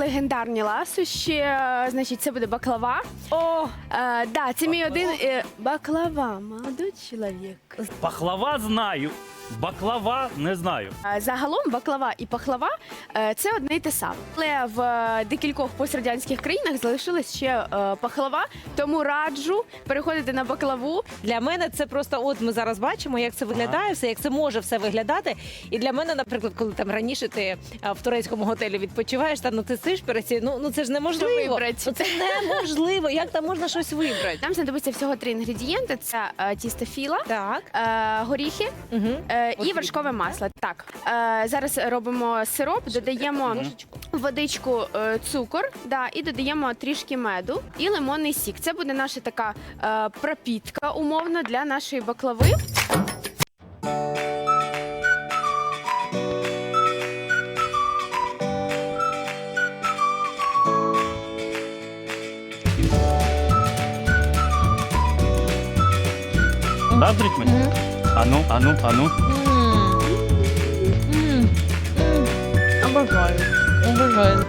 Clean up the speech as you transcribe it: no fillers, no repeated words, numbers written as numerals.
легендарні ласощі. Значить, це буде баклава. О, Да, це мій один баклава, молодий чоловік. Пахлава знаю, баклава не знаю. Загалом баклава і пахлава це одне й те саме. Але в декількох пострадянських країнах залишилась ще пахлава, тому раджу переходити на баклаву. для мене це просто, от ми зараз бачимо, як це виглядає, все, як це може все виглядати. І для мене, наприклад, коли там раніше ти в турецькому готелі відпочиваєш, та ну ти сиш перед цією, ну це ж неможливо. вибрати. Ну, це неможливо. Як там можна щось вибрати? Нам знадобиться всього 3 інгредієнти: це тісто філа, Так. горіхи Угу. і вершкове масло. Так, зараз робимо сироп, додаємо водичку, цукор, да, і додаємо трішки меду і лимонний сік. Це буде наша така пропітка умовно для нашої баклави. Заздрить мені? Ану, ану, ану. Обожаю. Обожаю.